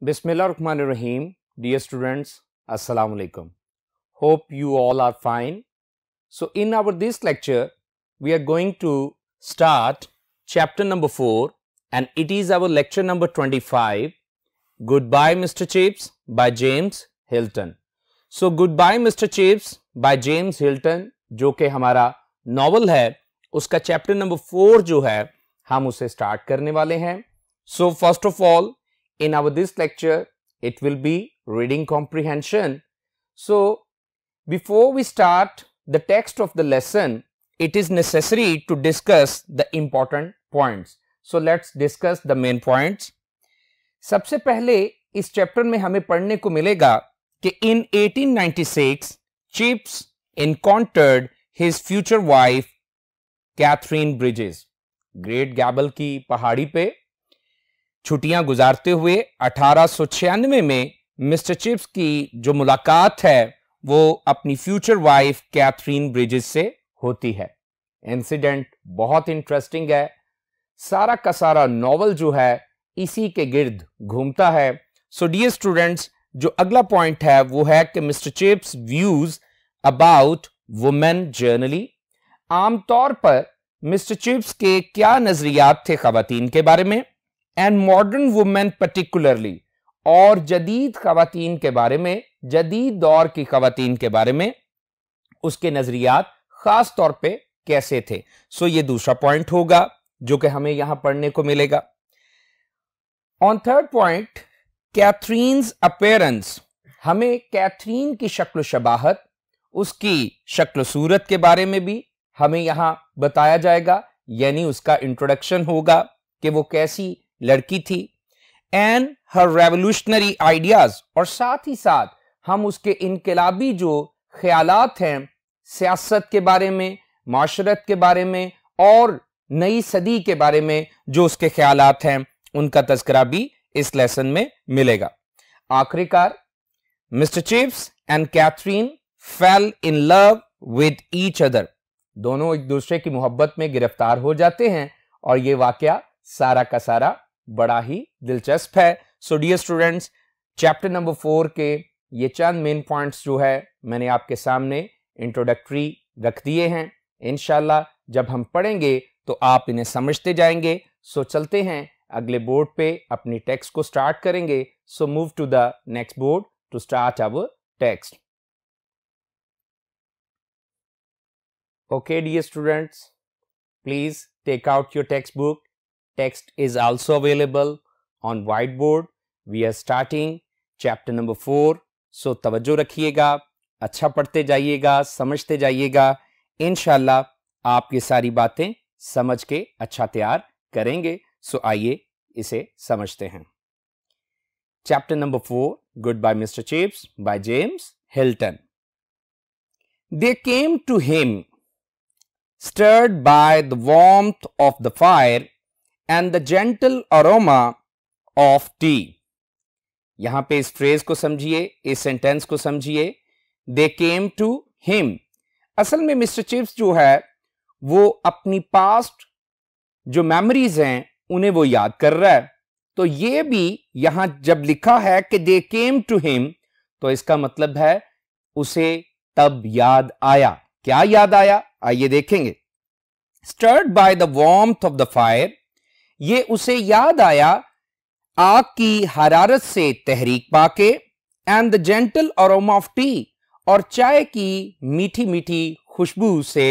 Bismillahirrahmanirrahim. Dear students, Assalamu alaikum. Hope you all are fine. So in our this lecture, we are going to start chapter number 4 and it is our lecture number 25, Goodbye Mr. Chips by James Hilton. So Goodbye Mr. Chips by James Hilton जो कि हमारा novel है उसका chapter number 4 जो है हम उसे start करने वाले हैं. So first of all, in our this lecture, it will be reading comprehension. So before we start the text of the lesson, it is necessary to discuss the important points. So let's discuss the main points. सबसे पहले इस chapter में हमें पढ़ने को मिलेगा कि in 1896 Chips encountered his future wife Catherine Bridges. Great Gable की पहाड़ी पे छुट्टियां गुजारते हुए 1896 में मिस्टर चिप्स की जो मुलाकात है वो अपनी फ्यूचर वाइफ कैथरीन ब्रिजेस से होती है. इंसिडेंट बहुत इंटरेस्टिंग है. सारा का सारा नॉवल जो है इसी के गिर्द घूमता है. सो डियर स्टूडेंट्स, जो अगला पॉइंट है वो है कि mister chips views about women generally. आमतौर पर मिस्टर चिप्स के क्या नजरियात थे खवातीन के बारे में एंड मॉडर्न वुमेन पर्टिकुलरली, और जदीद खवातीन के बारे में, जदीद दौर की खवातीन के बारे में उसके नजरियात खास तौर पे कैसे थे. सो ये दूसरा पॉइंट होगा जो कि हमें यहां पढ़ने को मिलेगा. On third point, Catherine's appearance. हमें कैथरीन की शक्ल शबाहत, उसकी शक्ल सूरत के बारे में भी हमें यहां बताया जाएगा, यानी उसका इंट्रोडक्शन होगा कि वो कैसी लड़की थी. एंड हर रेवोल्यूशनरी आइडियाज, और साथ ही साथ हम उसके इनकलाबी जो ख्यालात हैं सियासत के बारे में, माशरत के बारे में और नई सदी के बारे में जो उसके ख्यालात हैं उनका तज़किरा भी इस लेसन में मिलेगा. आखिरकार mister Chips and Catherine fell in love with each other. दोनों एक दूसरे की मोहब्बत में गिरफ्तार हो जाते हैं और ये वाकया सारा का सारा बड़ा ही दिलचस्प है. So dear students, chapter number 4 के ये चंद मेन पॉइंट्स जो है मैंने आपके सामने इंट्रोडक्टरी रख दिए हैं. इंशाल्लाह जब हम पढ़ेंगे तो आप इन्हें समझते जाएंगे. सो चलते हैं अगले बोर्ड पे अपनी टेक्स्ट को स्टार्ट करेंगे. So move to the next board to start our text. Okay, dear students, please take out your textbook. Text is also available on whiteboard. We are starting chapter number 4. So तवज्जो रखिएगा, अच्छा पढ़ते जाइएगा, समझते जाइएगा. इंशाल्लाह आप ये सारी बातें समझ के अच्छा तैयार करेंगे. सो आइए इसे समझते हैं. Chapter number 4, Goodbye Mr. Chips by James Hilton. They came to him, stirred by the warmth of the fire and the gentle aroma of tea. यहां पे इस फ्रेज को समझिए, इस सेंटेंस को समझिए. They came to him. असल में मिस्टर चिप्स जो है वो अपनी पास्ट जो मेमोरीज हैं उन्हें वो याद कर रहा है. तो ये भी यहां जब लिखा है कि they came to him तो इसका मतलब है उसे तब याद आया. क्या याद आया आइए देखेंगे. Stirred by the warmth of the fire, ये उसे याद आया आग की हरारत से तहरीक पाके. And the gentle aroma of tea, और चाय की मीठी मीठी खुशबू से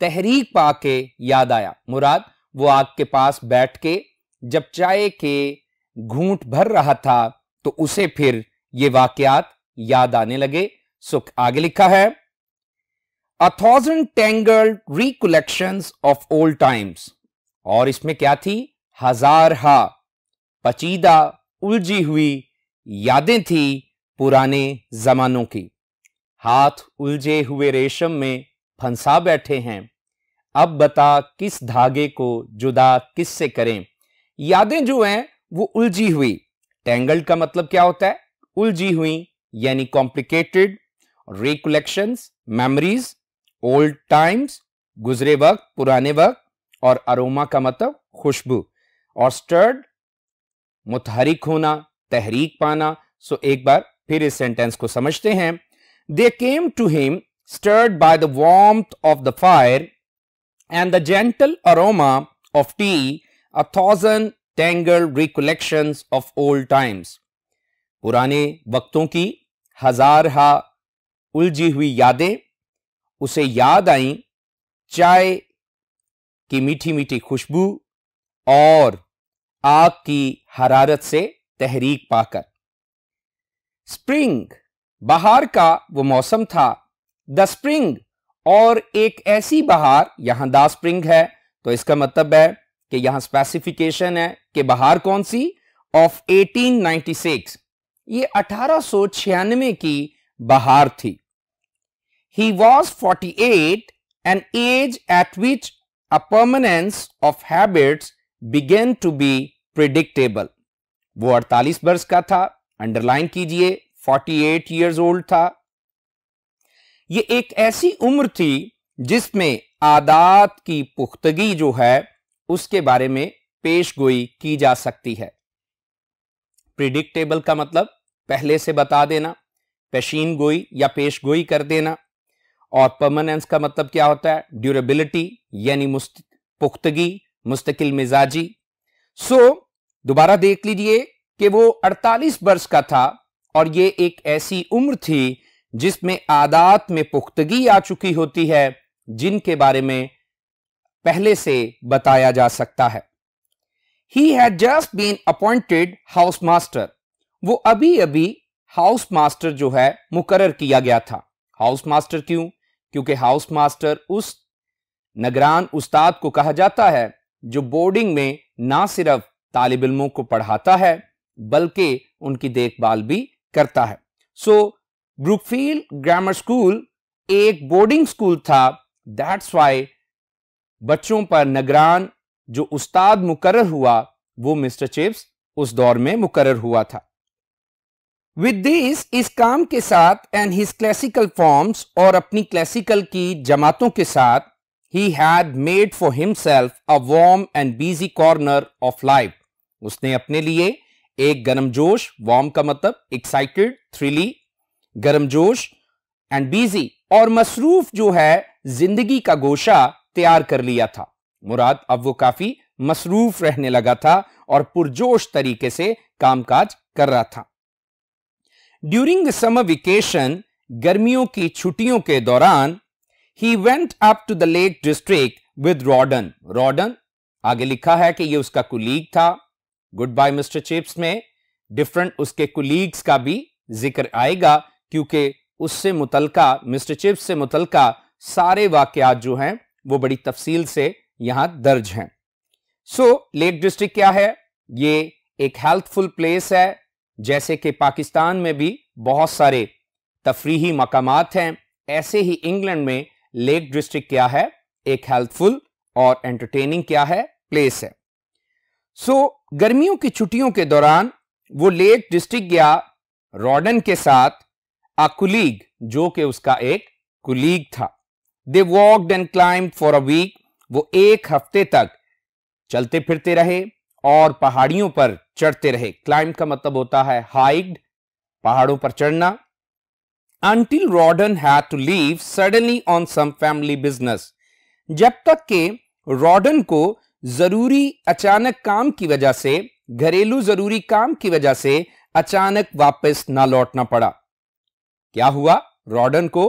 तहरीक पाके याद आया. मुराद वो आग के पास बैठ के जब चाय के घूंट भर रहा था तो उसे फिर ये वाकयात याद आने लगे. सो आगे लिखा है, A thousand tangled recollections of old times. और इसमें क्या थी? हजार हा पचीदा उलझी हुई यादें थी पुराने जमानों की. हाथ उलझे हुए रेशम में फंसा बैठे हैं, अब बता किस धागे को जुदा किससे करें. यादें जो हैं वो उलझी हुई. टेंगल्ड का मतलब क्या होता है? उलझी हुई यानी complicated. Recollections memories, old times गुजरे वक्त, पुराने वक्त, और अरोमा का मतलब खुशबू, और स्टर्ड मुतहरिक होना, तहरीक पाना। सो एक बार फिर इस सेंटेंस को समझते हैं। They came to him stirred by the warmth of the fire and the gentle aroma of tea, a thousand tangled recollections of old times. पुराने वक्तों की हजार हा उलझी हुई यादें उसे याद आईं, चाय की मीठी मीठी खुशबू और आग की हरारत से तहरीक पाकर। स्प्रिंग, बहार का वो मौसम था। द स्प्रिंग, और एक ऐसी बहार, यहां द स्प्रिंग है तो इसका मतलब है कि यहां स्पेसिफिकेशन है कि बहार कौन सी, ऑफ 1896, ये 1896 की बहार थी। He was 48, an age at which a permanence of habits began to be predictable. वो 48 वर्ष का था, अंडरलाइन कीजिए, 48 ईयर्स ओल्ड था। ये एक ऐसी उम्र थी जिसमें आदात की पुख्तगी जो है उसके बारे में पेशगोई की जा सकती है। प्रिडिक्टेबल का मतलब पहले से बता देना, पेशीन गोई या पेशगोई कर देना। और परमानेंस का मतलब क्या होता है, ड्यूरेबिलिटी, यानी पुख्तगी, मुस्तकिल मिजाजी। सो दोबारा देख लीजिए कि वो 48 वर्ष का था और ये एक ऐसी उम्र थी जिसमें आदात में पुख्तगी आ चुकी होती है जिनके बारे में पहले से बताया जा सकता है। He had just been appointed house master, वो अभी अभी हाउस मास्टर जो है मुकर्रर किया गया था। हाउस मास्टर क्यों? क्योंकि हाउस मास्टर उस निगरान उस्ताद को कहा जाता है जो बोर्डिंग में ना सिर्फ तालिब इल्मों को पढ़ाता है बल्कि उनकी देखभाल भी करता है। सो ब्रुकफील्ड ग्रामर स्कूल एक बोर्डिंग स्कूल था, दैट्स वाई बच्चों पर निगरान जो उस्ताद मुकर्रर हुआ वो मिस्टर चिप्स उस दौर में मुकर्रर हुआ था। विद दिस, इस काम के साथ, एंड हिज क्लासिकल फॉर्म्स, और अपनी क्लासिकल की जमातों के साथ, he had made for himself a warm and busy corner of life, उसने अपने लिए एक गर्मजोश, वार्म का मतलब एक्साइटेड, थ्रिली, गर्मजोश, एंड बिजी और मसरूफ जो है जिंदगी का गोशा तैयार कर लिया था। मुराद अब वो काफी मसरूफ रहने लगा था और पुरजोश तरीके से कामकाज कर रहा था। ड्यूरिंग द समर वेकेशन, गर्मियों की छुट्टियों के दौरान, he went up to the Lake District with Rowden. Rowden आगे लिखा है कि ये उसका कुलीग था। गुड बाय मिस्टर चिप्स में डिफरेंट उसके कुलीग्स का भी जिक्र आएगा क्योंकि उससे मुतलका, मिस्टर चिप्स से मुतलका सारे वाकयात जो हैं वो बड़ी तफसील से यहां दर्ज हैं। सो लेक डिस्ट्रिक्ट क्या है? ये एक हेल्थफुल प्लेस है, जैसे कि पाकिस्तान में भी बहुत सारे तफरीही मकामात हैं, ऐसे ही इंग्लैंड में लेक डिस्ट्रिक्ट क्या है? एक हेल्थफुल और एंटरटेनिंग क्या है? प्लेस है। सो गर्मियों की छुट्टियों के दौरान वो लेक डिस्ट्रिक्ट गया रॉडन के साथ, अ कुलीग, जो कि उसका एक कुलीग था। They walked and climb for a week, वो एक हफ्ते तक चलते फिरते रहे और पहाड़ियों पर चढ़ते रहे। क्लाइंब का मतलब होता है हाइक्ड, पहाड़ों पर चढ़ना। Until Rawdon had to leave suddenly on some family business, जब तक कि रॉडन को जरूरी अचानक काम की वजह से, घरेलू जरूरी काम की वजह से अचानक वापस ना लौटना पड़ा। क्या हुआ? रॉडन को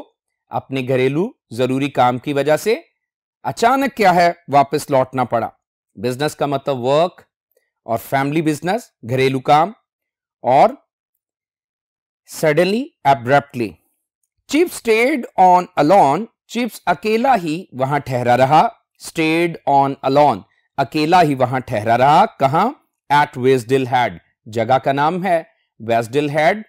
अपने घरेलू जरूरी काम की वजह से अचानक क्या है? वापस लौटना पड़ा। बिजनेस का मतलब वर्क और फैमिली बिजनेस, घरेलू काम, और suddenly, abruptly. Chips stayed on alone, chips अकेला ही वहां ठहरा रहा। स्टेड ऑन अलोन, अकेला ही वहां ठहरा रहा। कहां? एट वेस्डिल हेड, जगह का नाम है वेस्डिल हेड,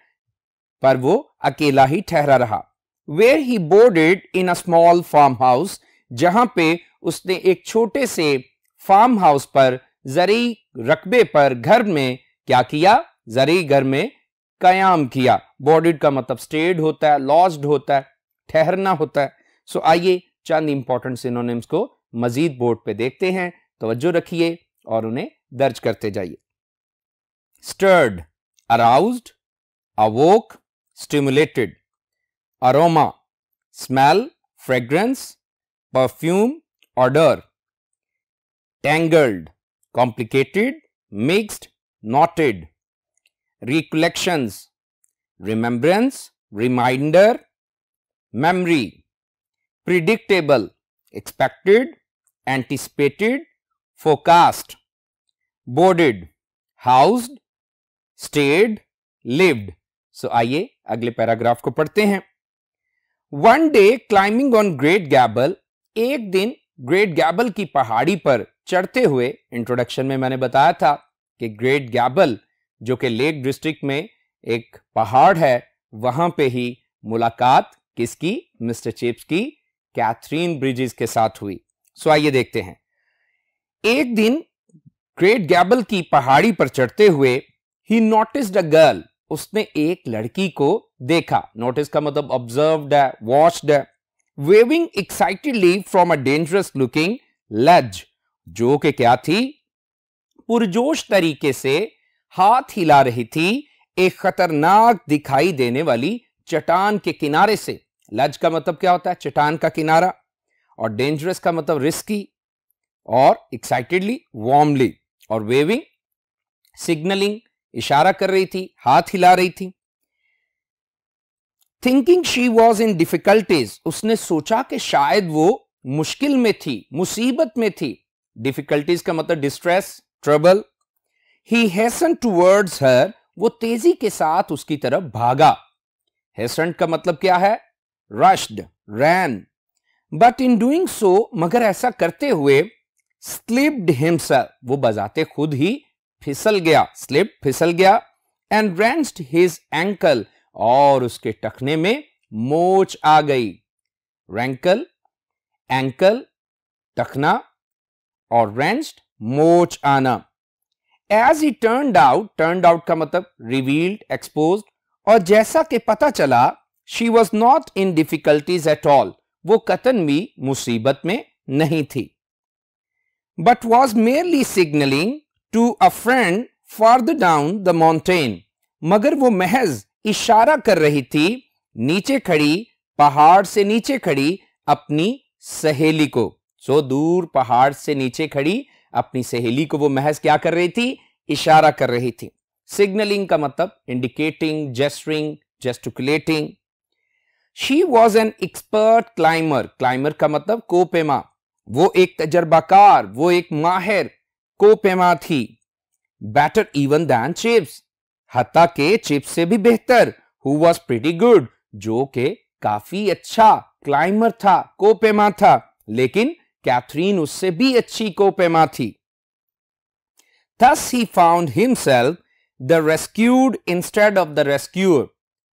पर वो अकेला ही ठहरा रहा। Where he boarded in a small farm house, जहां पे उसने एक छोटे से फार्म हाउस पर, जरी रकबे पर, घर में क्या किया? जरी घर में कयाम किया। बोर्डेड का मतलब स्टेड होता है, लॉज्ड होता है, ठहरना होता है। सो आइए चंद इंपॉर्टेंट सिनोनिम्स को मजीद बोर्ड पे देखते हैं। तवज्जो रखिए और उन्हें दर्ज करते जाइए। Stirred, aroused, awoke, stimulated. Aroma, smell, fragrance, perfume, odor. Tangled, complicated, mixed, knotted. Recollections, remembrance, reminder, memory. Predictable, expected, anticipated, forecast. Boarded, housed, stayed, lived. So आइए अगले पैराग्राफ को पढ़ते हैं. One day climbing on Great Gable, एक दिन great Gable की पहाड़ी पर चढ़ते हुए, इंट्रोडक्शन में मैंने बताया था कि ग्रेट गैबल जो कि लेक डिस्ट्रिक्ट में एक पहाड़ है, वहां पे ही मुलाकात किसकी? मिस्टर चिप्स की कैथरीन ब्रिजेस के साथ हुई. सो आइए देखते हैं. एक दिन ग्रेट गैबल की पहाड़ी पर चढ़ते हुए ही नोटिस्ड अ गर्ल, उसने एक लड़की को देखा. नोटिस का मतलब ऑब्जर्व्ड है, वॉच्ड है. Waving excitedly from a dangerous looking ledge, जो कि क्या थी? पुरजोश तरीके से हाथ हिला रही थी एक खतरनाक दिखाई देने वाली चट्टान के किनारे से. लज का मतलब क्या होता है? चट्टान का किनारा. और डेंजरस का मतलब रिस्की. और एक्साइटेडली, वार्मली. और वेविंग, सिग्नलिंग, इशारा कर रही थी, हाथ हिला रही थी. Thinking she was in difficulties, उसने सोचा कि शायद वो मुश्किल में थी, मुसीबत में थी. डिफिकल्टीज का मतलब डिस्ट्रेस, ट्रबल. ही हेस्टेंड टुवर्ड्स हर, वो तेजी के साथ उसकी तरफ भागा. हेस्टेंड का मतलब क्या है? Rushed, ran. But in doing so, मगर ऐसा करते हुए, स्लिप्ड हिमसेल्फ, वो बजाते खुद ही फिसल गया. स्लिप, फिसल गया. एंड रेंच्ड हिज एंकल, और उसके टखने में मोच आ गई. रैंकल, एंकल, टखना, और रेंच्ड, मोच आना. एज ही टर्न्ड आउट का मतलब रिवील्ड, एक्सपोज्ड. और जैसा कि पता चला, she was not in difficulties at all, वो कतन भी मुसीबत में नहीं थी. But was merely signalling to a friend further down the mountain, मगर वो महज इशारा कर रही थी नीचे खड़ी, पहाड़ से नीचे खड़ी अपनी सहेली को. सो दूर पहाड़ से नीचे खड़ी अपनी सहेली को वो महज क्या कर रही थी? इशारा कर रही थी. सिग्नलिंग का मतलब indicating, gesturing, gesticulating. She was an expert climber, climber का मतलब कोपेमा, वो एक तजर्बाकार, वो एक माहिर कोपेमा थी. बेटर इवन दैन चिप्स, हत्ता के चिप्स से भी बेहतर. हु वॉज प्रिटी गुड, जो के काफी अच्छा क्लाइमर था, कोपेमा था. लेकिन कैथरीन उससे भी अच्छी कोपेमा थी. Thus he found himself the rescued instead of the rescuer.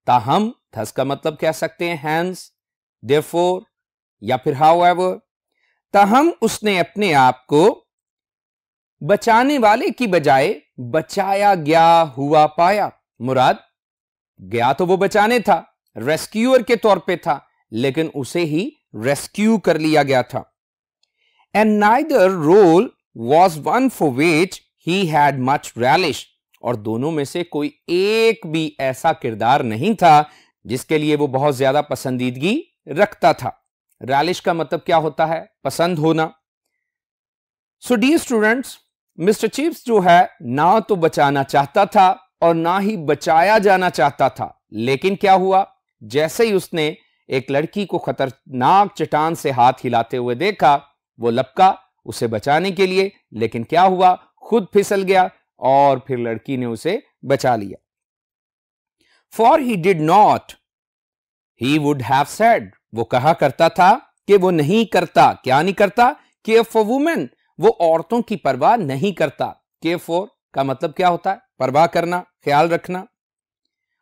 ताहम, thus का मतलब कह सकते हैं hence, therefore, या फिर however. ताहम उसने अपने आप को बचाने वाले की बजाय बचाया गया हुआ पाया. मुराद, गया तो वो बचाने था, रेस्क्यूअर के तौर पे था, लेकिन उसे ही रेस्क्यू कर लिया गया था. And neither role was one for which he had much relish. और दोनों में से कोई एक भी ऐसा किरदार नहीं था जिसके लिए वो बहुत ज्यादा पसंदीदगी रखता था. relish का मतलब क्या होता है? पसंद होना. So dear students, mister chips जो है ना तो बचाना चाहता था और ना ही बचाया जाना चाहता था. लेकिन क्या हुआ? जैसे ही उसने एक लड़की को खतरनाक चट्टान से हाथ हिलाते हुए देखा, वो लपका उसे बचाने के लिए, लेकिन क्या हुआ? खुद फिसल गया और फिर लड़की ने उसे बचा लिया. For he did not, he would have said, वो कहा करता था कि वो नहीं करता. क्या नहीं करता? केयर फॉर वुमेन, वो औरतों की परवाह नहीं करता. केयर फॉर का मतलब क्या होता है? परवाह करना, ख्याल रखना.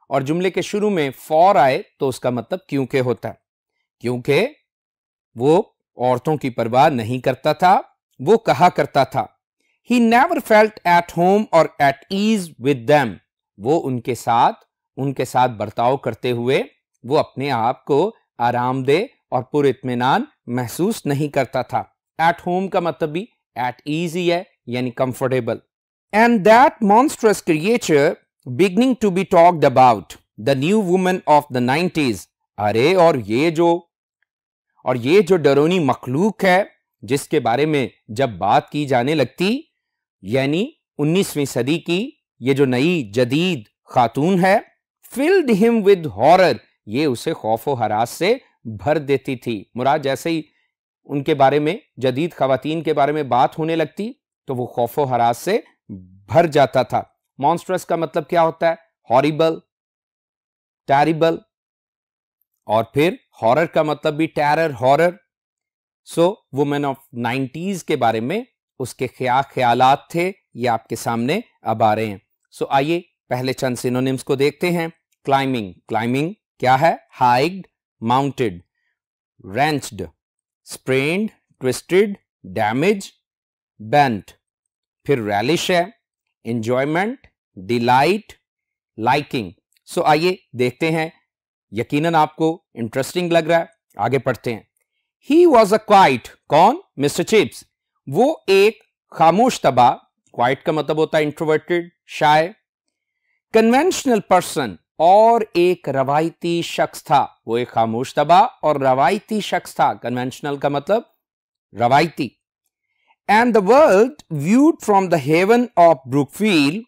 और जुमले के शुरू में फॉर आए तो उसका मतलब क्योंकि होता है. क्योंकि वो औरतों की परवाह नहीं करता था, वो कहा करता था. He never felt at home or at ease with them. वो उनके साथ बर्ताव करते हुए वो अपने आप को आरामदेह और पुरइत्मीनान महसूस नहीं करता था. At home का मतलब भी at ease ही है, यानी comfortable. And that monstrous creature beginning to be talked about the new woman of the 90s. अरे और ये जो डरोनी मखलूक है जिसके बारे में जब बात की जाने लगती, यानी 19वीं सदी की ये जो नई जदीद खातून है, filled him with horror, ये उसे खौफ व हरास से भर देती थी। मुराद जैसे ही उनके बारे में, जदीद खवातीन के बारे में बात होने लगती तो वो खौफ व हरास से भर जाता था। मॉन्स्ट्रस का मतलब क्या होता है? हॉरिबल, टेरिबल, और फिर हॉरर का मतलब भी terror, horror. So women of 90s के बारे में उसके ख्यालात थे, ये आपके सामने अब आ रहे हैं। सो आइए पहले चंद सिनोनिम्स को देखते हैं। क्लाइंबिंग, क्लाइंबिंग क्या है? Hiked, mounted, wrenched, sprained, twisted, damage, bent. फिर रैलिश है, एंजॉयमेंट, डिलाइट, लाइकिंग। सो आइए देखते हैं, यकीनन आपको इंटरेस्टिंग लग रहा है, आगे पढ़ते हैं। ही वॉज अ क्वाइट, कौन? Mister chips. वो एक खामोश तबा, क्वाइट का मतलब होता है इंट्रोवर्टेड, शाय। कन्वेंशनल पर्सन, और एक रवायती शख्स था। वो एक खामोश तबा और रवायती शख्स था। कन्वेंशनल का मतलब रवायती। And the world viewed from the haven of Brookfield,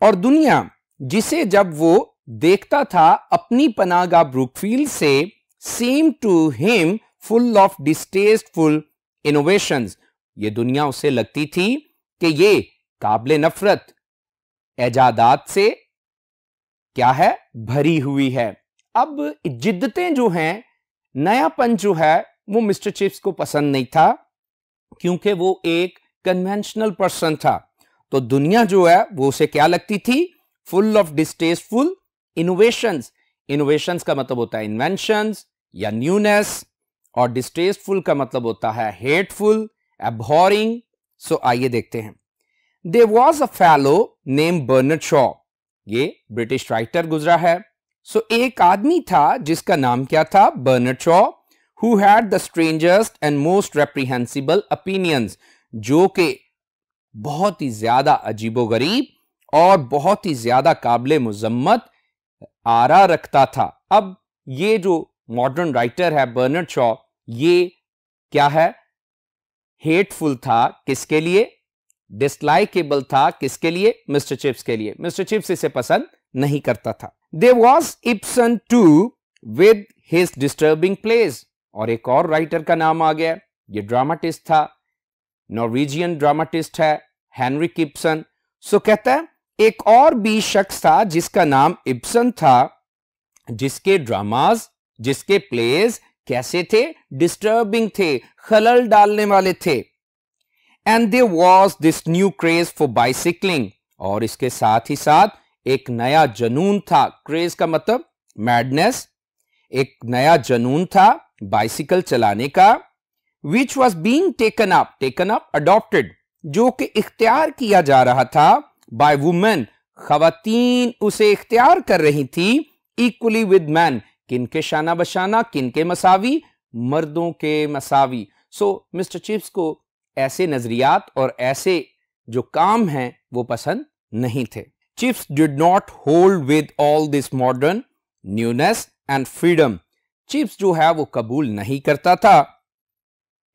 और दुनिया जिसे जब वो देखता था अपनी पनाहगाह ब्रुकफील्ड से, seemed to him full of distasteful innovations, ये दुनिया उसे लगती थी कि ये काबिले नफरत ऐजादात से क्या है? भरी हुई है। अब जिद्दतें जो हैं, नयापन जो है, वो मिस्टर चिप्स को पसंद नहीं था, क्योंकि वो एक कन्वेंशनल पर्सन था। तो दुनिया जो है वो उसे क्या लगती थी? Full of distasteful innovations. Innovations का मतलब होता है इन्वेंशंस या न्यूनेस, और डिस्टेस्टफुल का मतलब होता है हेटफुल, एबहॉरिंग। सो आइए देखते हैं। There was a fellow name Bernard Shaw, ये ब्रिटिश राइटर गुजरा है। सो एक आदमी था जिसका नाम क्या था? Bernard Shaw, who had the strangest and most reprehensible opinions, जो कि बहुत ही ज्यादा अजीबोगरीब और बहुत ही ज्यादा काबिले मुजम्मत आरा रखता था। अब ये जो मॉडर्न राइटर है बर्नार्ड शॉ, ये क्या है? हेटफुल था किसके लिए? डिसलाइकेबल था किसके लिए? मिस्टर चिप्स के लिए। मिस्टर चिप्स इसे पसंद नहीं करता था। There was Ibsen too with his disturbing plays, और एक और राइटर का नाम आ गया। ये ड्रामाटिस्ट था, नॉर्वेजियन ड्रामाटिस्ट है, हेनरिक इब्सन। सो कहता है एक और भी शख्स था जिसका नाम इब्सन था, जिसके ड्रामाज, जिसके प्लेज कैसे थे? डिस्टर्बिंग थे, खलल डालने वाले थे। And there was this new craze for bicycling, और इसके साथ ही साथ एक नया जनून था। क्रेज का मतलब मैडनेस, एक नया जनून था बाइसिकल चलाने का। Which was being taken up, adopted, जो कि इख्तियार किया जा रहा था बाय वुमेन, खवातीन उसे इख्तियार कर रही थी, इक्वली विद मैन, किनके शाना बशाना, किनके मसावी? मर्दों के मसावी। सो मिस्टर चिप्स को ऐसे नजरियात और ऐसे जो काम हैं वो पसंद नहीं थे। Chips did not hold with all this modern newness and freedom. Chips जो है वो कबूल नहीं करता था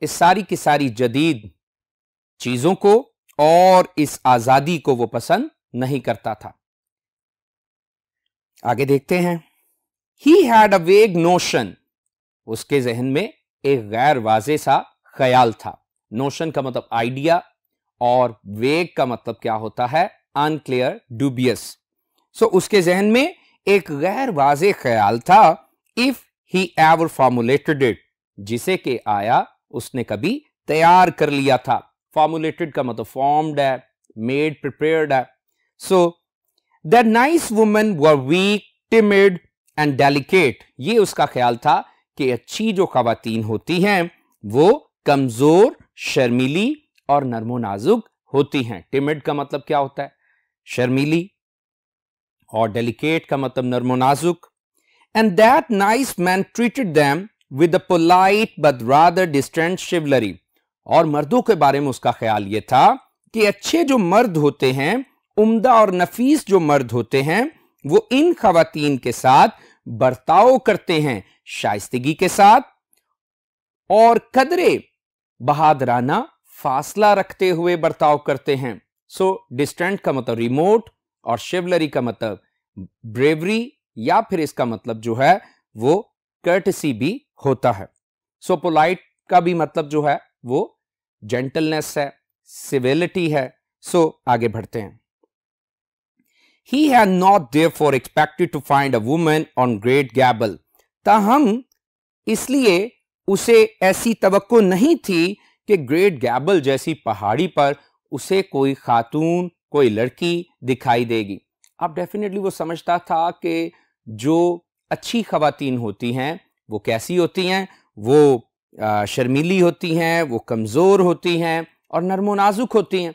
इस सारी की सारी जदीद चीजों को, और इस आजादी को वो पसंद नहीं करता था। आगे देखते हैं। He had a vague notion, उसके जहन में एक गैर वाज़े सा ख्याल था। नोशन का मतलब आइडिया, और वेग का मतलब क्या होता है? Unclear, dubious. सो उसके जहन में एक गैर वाज़े ख्याल था। If he ever formulated it, जिसे के आया उसने कभी तैयार कर लिया था। फॉर्मुलेटेड का मतलब फॉर्म्ड है, मेड, प्रिपेयर्ड है। So that nice women were weak, timid and delicate, ये उसका ख्याल था कि अच्छी जो खवातीन होती हैं वो कमजोर, शर्मीली और नर्मो नाजुक होती हैं। टिमिड का मतलब क्या होता है? शर्मीली, और डेलिकेट का मतलब नर्मो नाजुक। And that nice man treated them with a polite but rather distant शिवलरी, और मर्दों के बारे में उसका ख्याल यह था कि अच्छे जो मर्द होते हैं उम्दा और नफीस जो मर्द होते हैं वो इन खवातीन के साथ बर्ताव करते हैं शाइस्तगी के साथ और कदरे बहादराना फासला रखते हुए बर्ताव करते हैं। सो डिस्टेंट का मतलब रिमोट और शिवलरी का मतलब ब्रेवरी या फिर इसका मतलब जो है वो कर्टसी भी होता है। सो पोलाइट का भी मतलब जो है वो जेंटलनेस है, सिविलिटी है। सो आगे बढ़ते हैं। He had not therefore expected to find a woman on Great Gable. ताहम इसलिए उसे ऐसी तवक्को नहीं थी कि ग्रेट गैबल जैसी पहाड़ी पर उसे कोई खातून, कोई लड़की दिखाई देगी। अब डेफिनेटली वो समझता था कि जो अच्छी खवातीन होती हैं वो कैसी होती हैं, वो शर्मीली होती हैं, वो कमज़ोर होती हैं और नर्मो नाजुक होती हैं।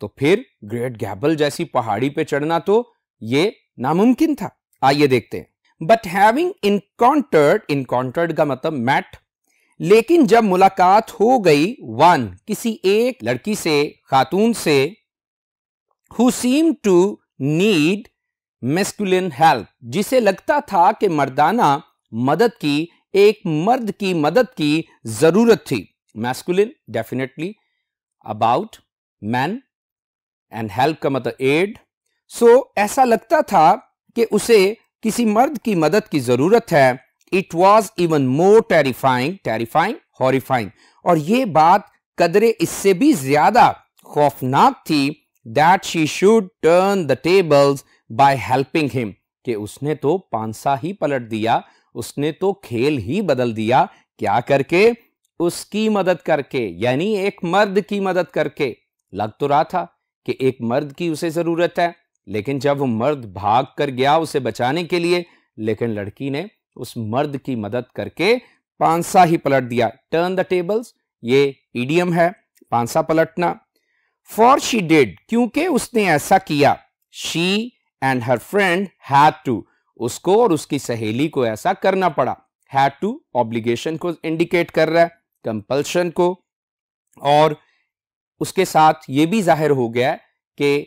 तो फिर ग्रेट गैबल जैसी पहाड़ी पे चढ़ना तो ये नामुमकिन था। आइए देखते हैं। बट हैविंग इनकाउंटर्ड का मतलब मैट, लेकिन जब मुलाकात हो गई वन किसी एक लड़की से, खातून से, who seem to need masculine help, जिसे लगता था कि मर्दाना मदद की, एक मर्द की मदद की जरूरत थी। Masculine definitely about man and help का मतलब एड। सो ऐसा लगता था कि उसे किसी मर्द की मदद की जरूरत है। It was even more terrifying horrifying, और ये बात कदरे इससे भी ज्यादा खौफनाक थी, that she should turn the tables by helping him, कि उसने तो पांसा ही पलट दिया, उसने तो खेल ही बदल दिया। क्या करके? उसकी मदद करके, यानी एक मर्द की मदद करके। लग तो रहा था कि एक मर्द की उसे जरूरत है, लेकिन जब वो मर्द भाग कर गया उसे बचाने के लिए, लेकिन लड़की ने उस मर्द की मदद करके पांसा ही पलट दिया। टर्न द टेबल्स ये इडियम है, पांसा पलटना। फॉर शी डिड, क्योंकि उसने ऐसा किया। She and her friend had to, उसको और उसकी सहेली को ऐसा करना पड़ा। हैड टू ऑब्लिगेशन को इंडिकेट कर रहा है, कंपल्शन को, और उसके साथ ये भी जाहिर हो गया कि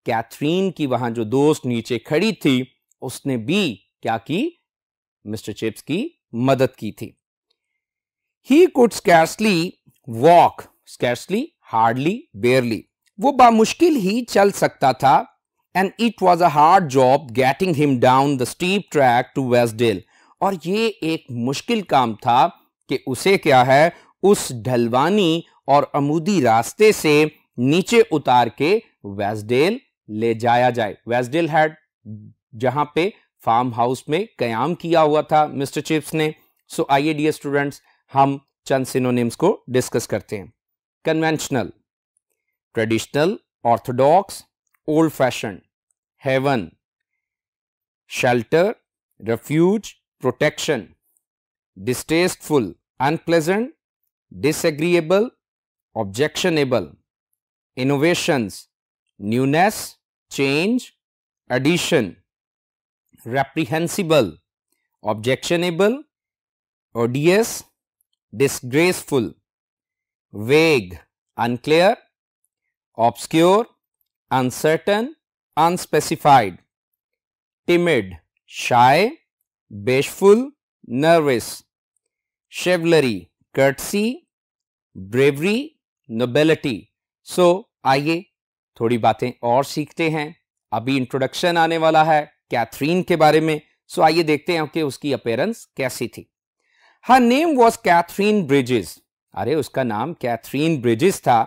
कैथरीन की वहां जो दोस्त नीचे खड़ी थी उसने भी क्या की? मिस्टर चिप्स की मदद की थी। He could scarcely walk, scarcely hardly barely, वो बामुश्किल ही चल सकता था। And it was a hard job getting him down the steep track to Westdale, और ये एक मुश्किल काम था कि उसे क्या है, उस ढलवानी और अमूदी रास्ते से नीचे उतार के वेस्टडेल ले जाया जाए। वेस्टडेल हैड जहां पे फार्म हाउस में कयाम किया हुआ था मिस्टर चिप्स ने। सो आइए डियर स्टूडेंट्स, हम चंद सिनोनिम्स को डिस्कस करते हैं। Conventional, traditional, orthodox, old fashion, haven, shelter, refuge, protection, distasteful, unpleasant, disagreeable, objectionable, innovations, newness, change, addition, reprehensible, objectionable, odious, disgraceful, vague, unclear, obscure, uncertain, unspecified, timid, shy, bashful, nervous, chivalry, courtesy, bravery, nobility. So आइए थोड़ी बातें और सीखते हैं। अभी introduction आने वाला है कैथरीन के बारे में। सो आइए देखते हैं कि उसकी अपीयरेंस कैसी थी। Her name was Catherine Bridges, अरे उसका नाम कैथरीन ब्रिजेस था।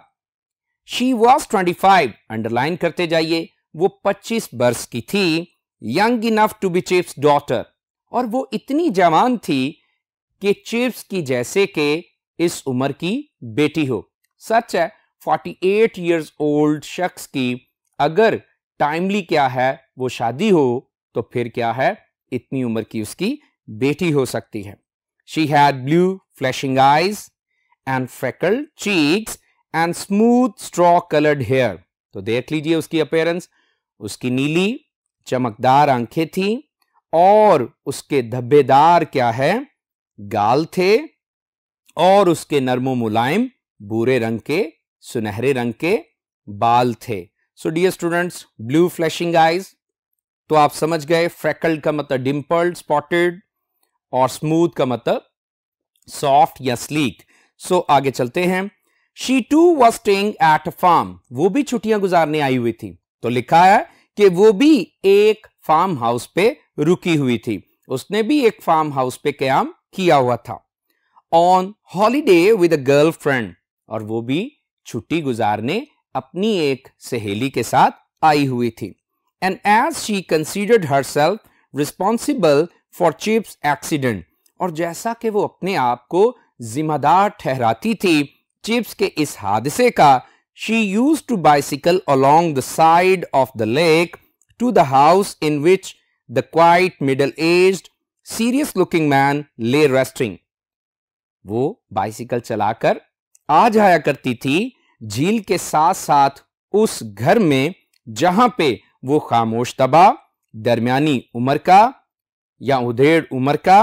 शी वॉज 25, अंडरलाइन करते जाइए, वो 25 वर्ष की थी। Young enough to be Chips daughter, और वो इतनी जवान थी कि चिप्स की जैसे के इस उम्र की बेटी हो। सच है 48 इयर्स ओल्ड शख्स की अगर टाइमली क्या है वो शादी हो तो फिर क्या है, इतनी उम्र की उसकी बेटी हो सकती है। She had blue flashing eyes and freckled cheeks and smooth straw coloured hair. तो देख लीजिए उसकी अपीयरेंस, उसकी नीली चमकदार आंखें थी और उसके धब्बेदार क्या है, गाल थे, और उसके नरमो मुलायम भूरे रंग के, सुनहरे रंग के बाल थे। So dear students, blue flashing eyes, तो आप समझ गए फ्रैकल्ड का मतलब डिम्पल्ड, स्पॉटेड, और स्मूथ का मतलब सॉफ्ट या स्लीक। सो आगे चलते हैं। She too was staying at a farm, वो भी छुट्टियां गुजारने आई हुई थी। तो लिखा है कि वो भी एक फार्म हाउस पे रुकी हुई थी, उसने भी एक फार्म हाउस पे क्याम किया हुआ था। On holiday with a girlfriend, और वो भी छुट्टी गुजारने अपनी एक सहेली के साथ आई हुई थी। And as she considered herself responsible for Chips accident, और जैसा कि वो अपने आप को जिम्मेदार ठहराती थी चिप्स के इस हादसे का, she used to bicycle along the side of the lake to the house in which the quite middle aged serious looking man lay resting. वो बाइसिकल चलाकर आ जाया करती थी झील के साथ साथ उस घर में जहां पे वो खामोश तबा, दरमियानी उम्र का या उधेड़ उम्र का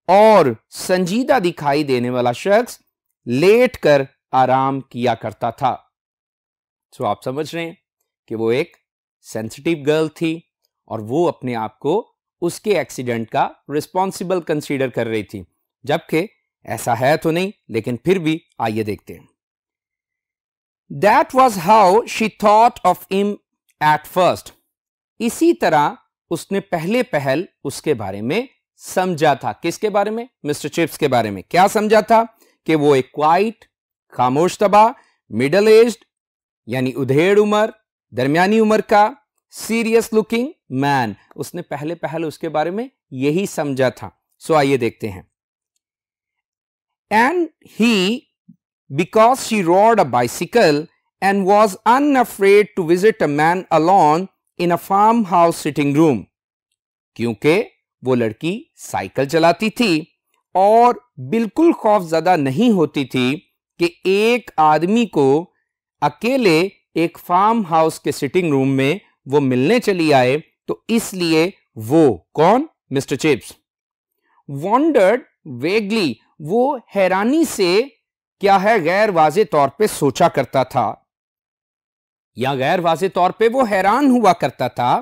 और संजीदा दिखाई देने वाला शख्स लेट कर आराम किया करता था। तो आप समझ रहे हैं कि वो एक सेंसिटिव गर्ल थी और वो अपने आप को उसके एक्सीडेंट का रिस्पॉन्सिबल कंसीडर कर रही थी, जबकि ऐसा है तो नहीं, लेकिन फिर भी आइए देखते हैं। That was how she thought of him at first. इसी तरह उसने पहल उसके बारे में समझा था। किसके बारे में? मिस्टर चिप्स के बारे में। क्या समझा था? कि वो एक क्वाइट, खामोश तबा, मिडल एज्ड यानी उधेड़ उम्र, दरमियानी उम्र का, सीरियस लुकिंग मैन, उसने पहले उसके बारे में यही समझा था। सो आइए देखते हैं। And he, because she rode a bicycle and was unafraid to visit a man alone in a farmhouse sitting room, क्योंकि वो लड़की साइकिल चलाती थी और बिल्कुल खौफजदा नहीं होती थी कि एक आदमी को अकेले एक फार्म हाउस के सिटिंग रूम में वो मिलने चली आए, तो इसलिए वो कौन? मिस्टर चिप्स वॉन्डर्ड वेगली, वो हैरानी से क्या है गैर वाजे तौर पे सोचा करता था या गैर वाजे तौर पे वो हैरान हुआ करता था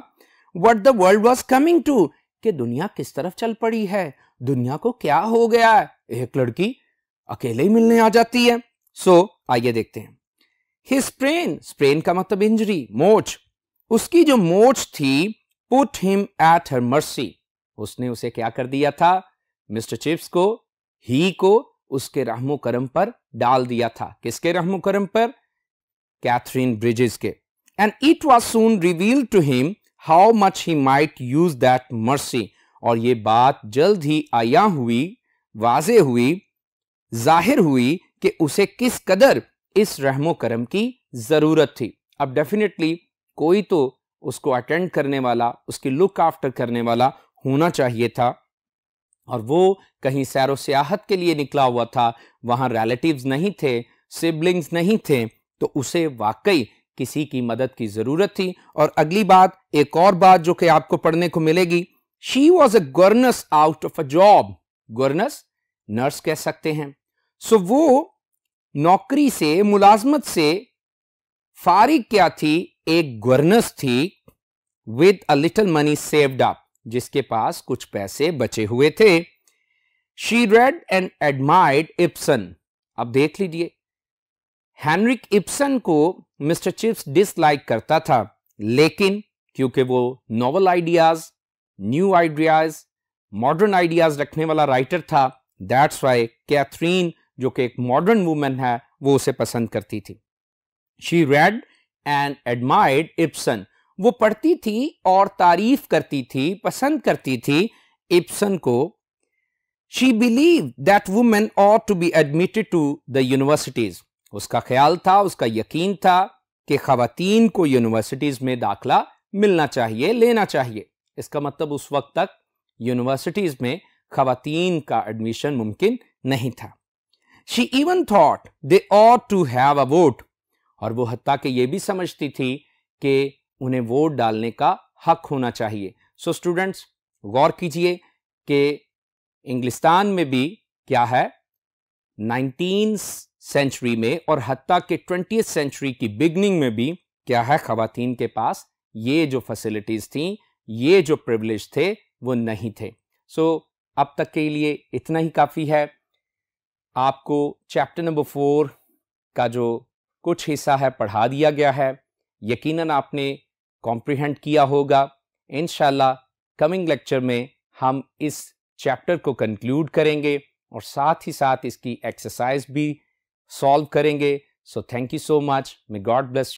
what the world was coming to, कि दुनिया किस तरफ चल पड़ी है, दुनिया को क्या हो गया है, एक लड़की अकेले ही मिलने आ जाती है। सो आइए देखते हैं। हिज स्प्रेन, स्प्रेन का मतलब इंजरी, मोच, उसकी जो मोच थी, put him at her mercy, उसने उसे क्या कर दिया था? मिस्टर चिप्स को, ही को उसके रहमो करम पर डाल दिया था। किसके रहमो करम पर? कैथरीन ब्रिजेस के। And it was soon revealed to him how much he might use that mercy, और ये बात जल्द ही आया हुई, वाजे हुई, जाहिर हुई कि उसे किस कदर इस रहमो करम की जरूरत थी। अब डेफिनेटली कोई तो उसको अटेंड करने वाला, उसकी लुक आफ्टर करने वाला होना चाहिए था, और वो कहीं सैरो सियाहत के लिए निकला हुआ था, वहां रिलेटिव्स नहीं थे, सिबलिंग्स नहीं थे, तो उसे वाकई किसी की मदद की जरूरत थी। और अगली बात, एक और बात जो कि आपको पढ़ने को मिलेगी, she was a governance out of a job, governance nurse कह सकते हैं। सो वो नौकरी से, मुलाजमत से फारिग क्या थी? एक गवर्नेस थी with a little money saved up, जिसके पास कुछ पैसे बचे हुए थे। She red and admired Ibsen. अब देख लीजिए, हेनरिक इब्सन को मिस्टर चिप्स डिसलाइक करता था, लेकिन क्योंकि वो novel ideas, new ideas, modern ideas रखने वाला राइटर था, दैट्स व्हाई कैथरीन जो कि एक मॉडर्न वुमेन है, वो उसे पसंद करती थी। She red and admired Ibsen, वो पढ़ती थी और तारीफ करती थी, पसंद करती थी इब्सन को। She believe that women ought to be admitted to the universities, उसका ख्याल था, उसका यकीन था कि खवातीन को यूनिवर्सिटीज में दाखला मिलना चाहिए, लेना चाहिए। इसका मतलब उस वक्त तक यूनिवर्सिटीज में खवातीन का एडमिशन मुमकिन नहीं था। She even thought they ought to have a vote, और वो हत्ता कि ये भी समझती थी कि उन्हें वोट डालने का हक होना चाहिए। सो स्टूडेंट्स गौर कीजिए कि इंग्लिस्तान में भी क्या है, 19th सेंचुरी में और हत्ता के 20th सेंचुरी की बिगनिंग में भी क्या है, ख़वातीन के पास ये जो फैसिलिटीज़ थी, ये जो प्रिविलेज थे वो नहीं थे। अब तक के लिए इतना ही काफ़ी है। आपको चैप्टर नंबर 4 का जो कुछ हिस्सा है पढ़ा दिया गया है, यकीनन आपने कॉम्प्रिहेंड किया होगा। इंशाल्लाह कमिंग लेक्चर में हम इस चैप्टर को कंक्लूड करेंगे और साथ ही साथ इसकी एक्सरसाइज भी सॉल्व करेंगे। So thank you so much, may God bless.